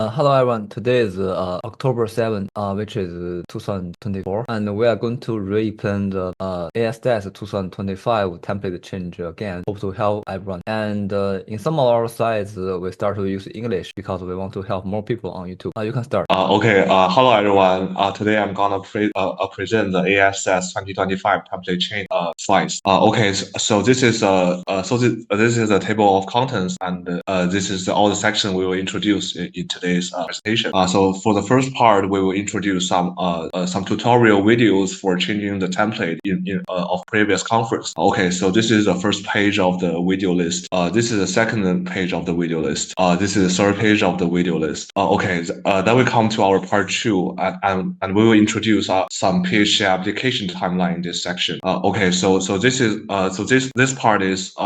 Hello everyone. Today is October 7th, which is 2024, and we are going to re-plan the AISTATS 2025 template change again. Hope to help everyone. And in some of our sites, we start to use English because we want to help more people on YouTube. You can start. Hello everyone. Today I'm gonna present the AISTATS 2025 template change slides. So this is a table of contents, and this is all the section we will introduce in today's presentation. So for the first part, we will introduce some tutorial videos for changing the template of previous conference. So this is the first page of the video list. This is the second page of the video list. This is the third page of the video list. Then we come to our part two, and we will introduce some PHP application timeline in this section. This part is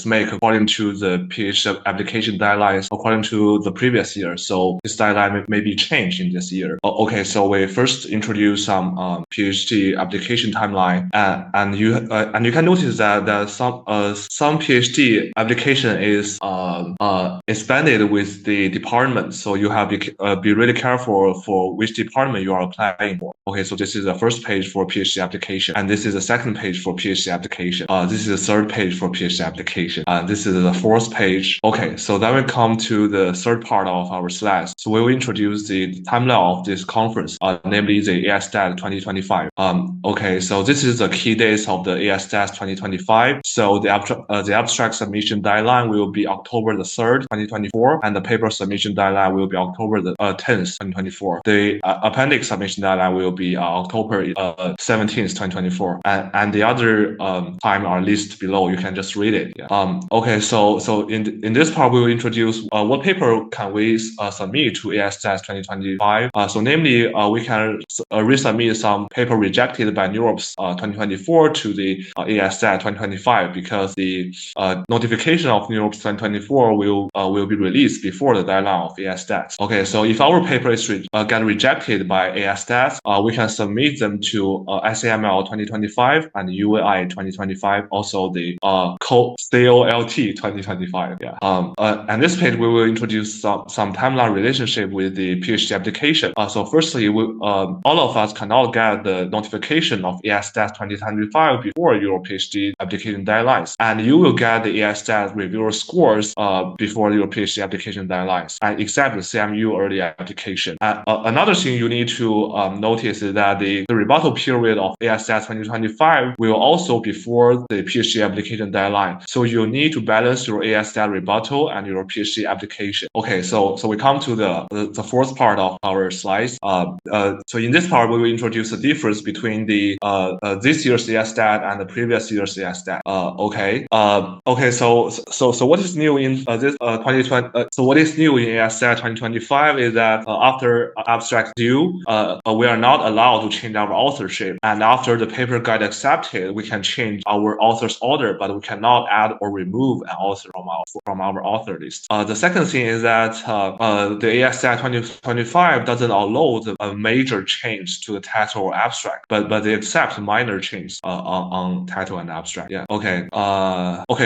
made according to the PHP application deadlines according to the previous year. So this deadline may be changed in this year. So we first introduce some PHP application timeline, and you can notice that some PHP application is expanded with the department. So you have to be really careful for which department you are applying for. So this is the first page for PHP application, and this is the second page for PHP application. This is the third page for PHP application, and this is the fourth page. So then we come to the third part of our slides. So we will introduce the timeline of this conference, namely the AISTAT 2025. So this is the key dates of the AISTAT 2025. So the abstract submission deadline will be October the 3rd, 2024, and the paper submission deadline will be October the 10th, 2024. The appendix submission deadline will be October 17th, 2024, and the other time are listed below. You can just read it. So in this part, we will introduce what paper can we submit to AISTATS 2025. So namely, we can resubmit some paper rejected by NeurIPS 2024 to the AISTAT 2025 because the notification of NeurIPS 2024 will be released before the deadline of AISTATS. So if our paper is get rejected by AISTATS, we can submit them to SAML 2025 and UAI 2025, also the COLT 2025. And this page we will introduce some timeline relationship with the PhD application. So firstly, all of us cannot get the notification of AISTATS 2025 before your PhD application deadlines, and you will get the AISTATS reviewer scores before your PhD application deadlines, and except the CMU early application. Another thing you need to notice is that the rebuttal period of AISTATS 2025 will also before the PhD application deadline. So you need to balance your AISTATS rebuttal and your PhD application. So we come to the fourth part of our slides. So in this part, we will introduce the difference between the this year's AISTAT and the previous year's AISTAT. So what is new in this 2020? So what is new in AISTAT 2025 is that after abstract due, we are not allowed to change our authorship, and after the paper got accepted, we can change our author's order, but we cannot add or remove an author from our author list. The second thing is that the AISTAT 2025 doesn't allow a major change to the title or abstract, but they accept minor changes on title and abstract.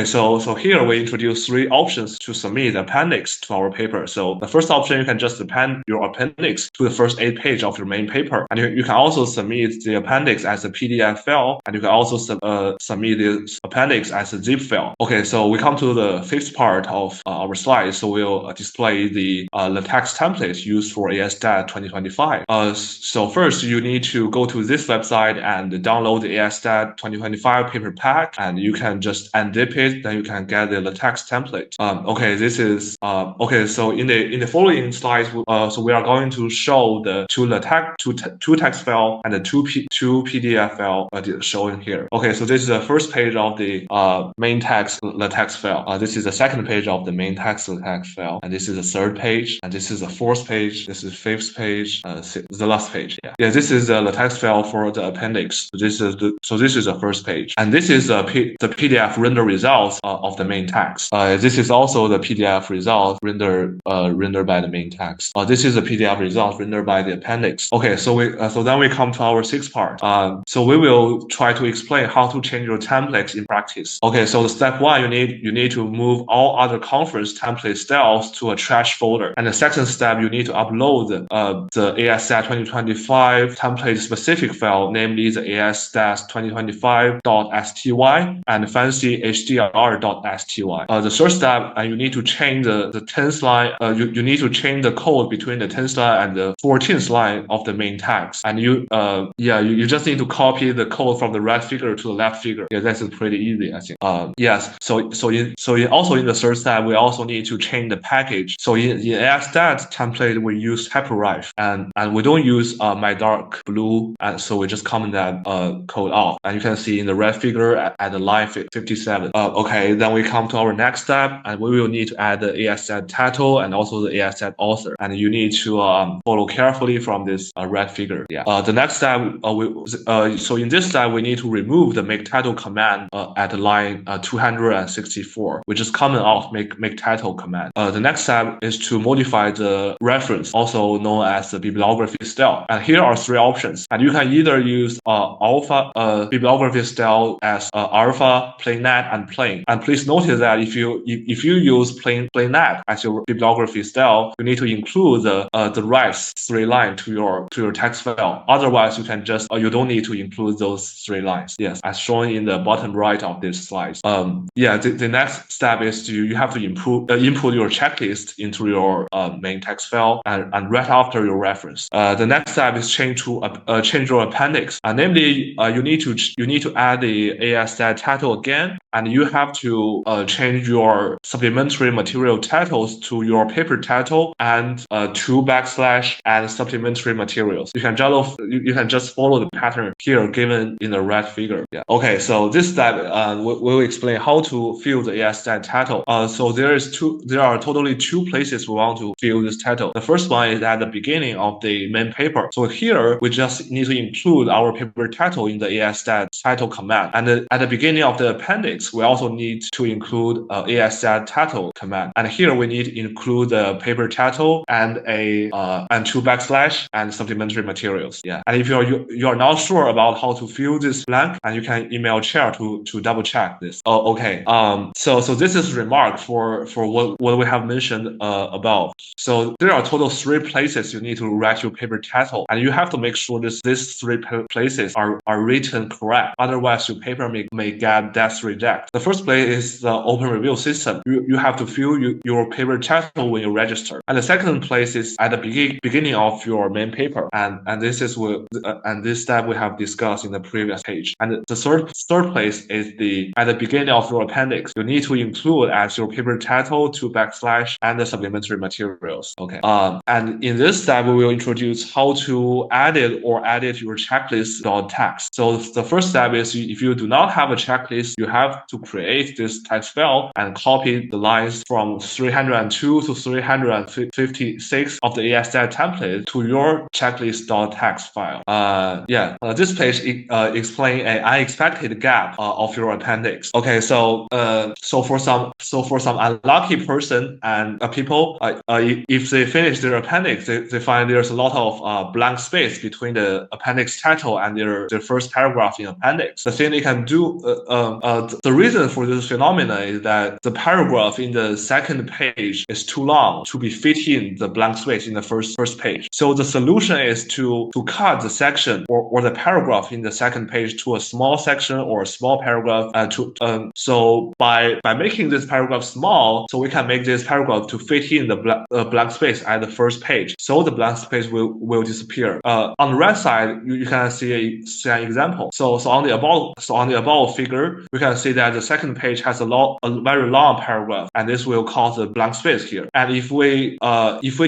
So here we introduce three options to submit the appendix to our paper. So the first option, you can just append your appendix to the first 8 pages of your main paper, and you can also submit the appendix as a PDF file, and you can also submit the appendix as a zip file. So we come to the fifth part of our slide. So we'll display the text templates used for AISTAT 2025. So first, you need to go to this website and download the AISTAT 2025 paper pack, and you can just undip it, then you can get the text template. So in the following slides, so we are going to show the two text file and the two PDF file shown here. So this is the first page of the main text LaTeX file. This is the second page of the main text LaTeX file, and this is the third page, and this is the fourth page, this is fifth page, the last page. This is the LaTeX file for the appendix. So this is the first page, and this is the PDF render results of the main text. This is also the PDF result rendered by the main text. This is the PDF result rendered by the appendix. So then we come to our sixth part. So we will try to explain how to change your templates in practice. So the step one, you need to move all other conference template styles to a trash folder, and the second step, you need to upload the AISTAT 2025 template specific file, namely the AISTAT 2025.sty and fancy hdr.sty. The third step, you need to change the 10th line. You need to change the code between the 10th line and the 14th line of the main text. And you just need to copy the code from the right figure to the left figure. Yeah, that's pretty easy, I think. Yes. Also in the third step, we also need to change the package. So in AISTAT template, we use hyperref and we don't use my dark blue, and so we just comment that code off. And you can see in the red figure at the line 57. Okay, then we come to our next step, and we will need to add the AISTAT title and also the AISTAT author. And you need to follow carefully from this red figure. Yeah. The next step, so in this step, we need to remove the make title command at line 264, which is common off make title command. The next step is to modify the reference, also known as the bibliography style. And here are three options. And you can either use alpha bibliography style as alpha, plainnet, and plain. And please notice that if you use plainnet as your bibliography style, you need to include the right three lines to your text file. Otherwise, you can just you don't need to include those three lines. Yes, as shown in the bottom right of this slide. The next step is you have to input your checklist into your main text file and right after your reference. The next step is change your appendix. Namely, you need to add the AISTAT title again, and you have to change your supplementary material titles to your paper title and two backslash and supplementary materials. You can just follow the pattern here given in the red figure. Yeah. Okay, so this step we'll explain how to fill the AISTAT title. So there are totally two places we want to fill this title. The first one is at the beginning of the main paper. So here we just need to include our paper title in the AISTAT title command. And at the beginning of the appendix, we also need to include AISTAT title command. And here we need to include the paper title and two backslash and supplementary materials. Yeah. And if you're not sure about how to fill this blank, and you can email chair to double check this. Okay. So this is remark for what we have mentioned above. So there are total three places you need to write your paper title, and you have to make sure these three places are written correct. Otherwise, your paper may get death reject. The first place is the open review system. You have to fill your paper title when you register. And the second place is at the beginning of your main paper, and this step we have discussed in the previous page. And the third place is at the beginning of your appendix. You need to include as your paper title two backslash and the supplementary materials. Okay. And in this step, we will introduce how to edit your checklist.txt. So the first step is if you do not have a checklist, you have to create this text file and copy the lines from 302 to 356 of the AISTAT template to your checklist.txt file. This page explains an unexpected gap of your appendix. Okay, so for some unlucky person and people, if they finish their appendix, they find there's a lot of blank space between the appendix title and their first paragraph in appendix. The thing they can do, the reason for this phenomenon is that the paragraph in the second page is too long to be fit in the blank space in the first page. So the solution is to cut the section or the paragraph in the second page to a small section or a small paragraph. So by making this paragraph small, so we can make this paragraph to fit in the blank space at the first page. So the blank space will disappear. On the right side, you can see an example. So on the above figure, we can see that the second page has a very long paragraph, and this will cause a blank space here. And if we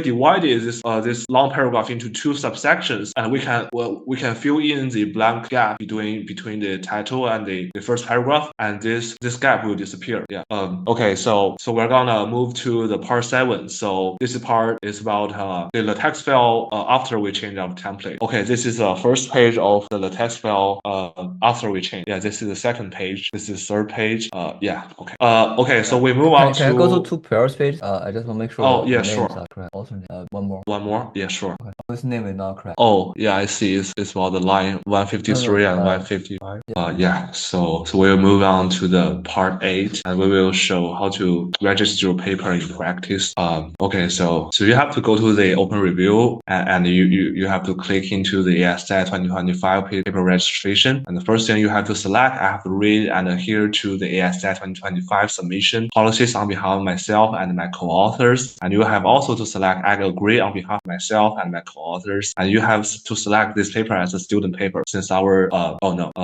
divided this long paragraph into two subsections, and we can fill in the blank gap between the title and the first paragraph, and this gap will disappear. Yeah. Okay. So we're gonna move to the part 7. So this part is about the text file after we change our template. Okay. This is the first page of the text file after we change. Yeah. This is the second page. This is the third page. Yeah. Okay. Okay. So we move on Can I go to to. two pairs page? I just want to make sure Oh the yeah, names sure. are correct. Also, one more. One more. Yeah, sure. Okay. This name is not correct. Oh, yeah, I see. It's about the line No, 153 no. and 155. Yeah. Yeah. So we'll move on to the part 8, and we will show how to register your paper in practice. Okay. So you have to go to the open review, and you have to click into the AISTAT 2025 paper registration. And the first thing you have to select, I have to read and adhere to the AISTAT 2025 submission policies on behalf of myself and my co-authors. And you have also to select, I agree on behalf of myself and my co-authors. And you have to select this paper as a student paper since our,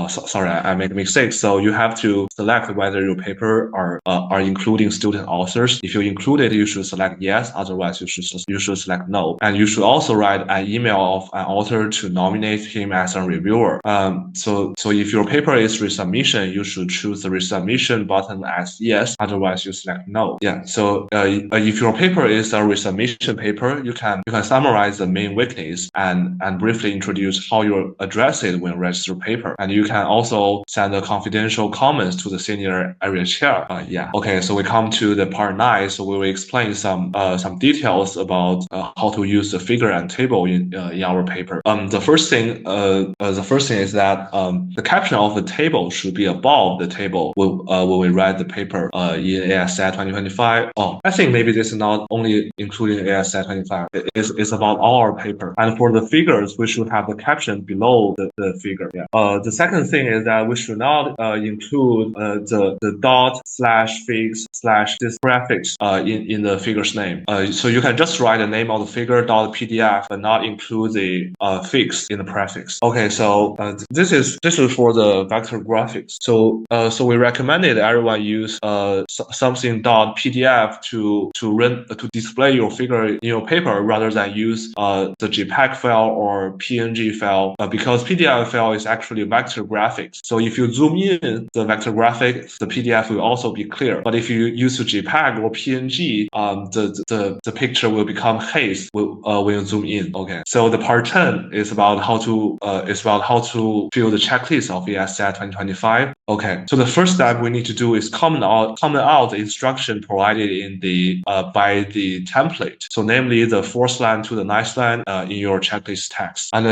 sorry, I made a mistake. So you have to select whether your paper are including student authors. If you include it, you should select yes. Otherwise, you should select no. And you should also write an email of an author to nominate him as a reviewer. So if your paper is resubmission, you should choose the resubmission button as yes. Otherwise, you select no. Yeah. So if your paper is a resubmission paper, you can summarize the main weakness and briefly introduce how you address it when register paper. And you can also send a confidential comments to the senior area chair. Yeah. Okay. So we come to the part 9. So we will explain some details about how to use the figure and table in our paper. The first thing is that the caption of the table should be above the table when we write the paper in AISTAT 2025. Oh, I think maybe this is not only including AISTAT 25. It's about all our paper. And for the figures, we should have the caption below the figure. Yeah. The second thing is that we should not include the dot slash figs slash this prefix in the figure's name. So you can just write the name of the figure dot PDF, but not include the fix in the prefix. Okay, so this is for the vector graphics. So we recommended everyone use something dot PDF to display your figure in your paper rather than use the JPEG file or PNG file because PDF file is actually vector graphics. So if you zoom in the vector graphics, the PDF will also be clear. But if you use the JPEG or PNG, the picture will become haze when you zoom in. Okay. So the part 10 is about how to fill the checklist of AISTAT 2025. Okay. So the first step we need to do is comment out the instruction provided in the by the template. So namely the 4th line to the 9th line in your checklist text. And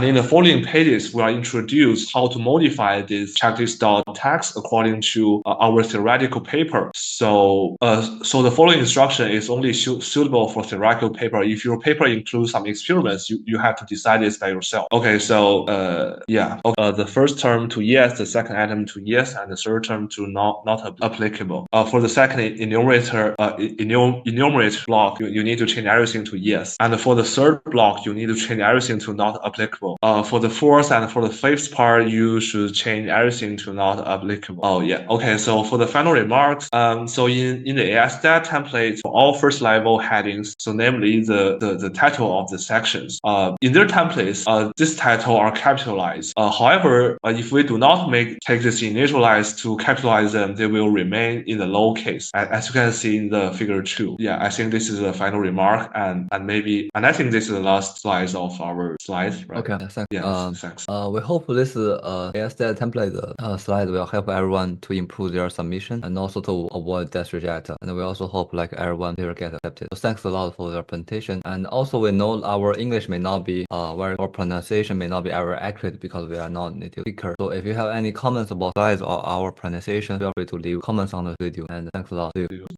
in the following pages, we are introduced how to modify this checklist text according to our theoretical paper. So the following instruction is only suitable for theoretical paper. If your paper includes some experiments, you have to decide this by yourself. Okay, so the first term to yes, the second item to yes, and the third term to not applicable. For the second enumerator enumerate block, you need to change everything to yes, and for the third block, you need to change everything to not applicable. For the fourth and for the fifth part, you should change everything to not applicable. Oh yeah, okay. So for the final remarks, so in the AISTAT template for all first level headings, so namely the title of the sections, in their templates, this title are capitalized. However, if we do not take this initialized to capitalize them, they will remain in the lowercase, as you can see in the figure 2. Yeah, I think this is the final remark, and I think this is the last slide of our slides, right? Okay, thanks. Yeah, thanks. We hope this AISTAT template slide will help everyone to improve their submission and also to avoid death reject. And we also hope like everyone will get accepted. So thanks a lot for your presentation. And also we know our English may not be our pronunciation may not be very accurate because we are not native speaker. So if you have any comments about slides or our pronunciation, feel free to leave comments on the video. And thanks a lot. See you.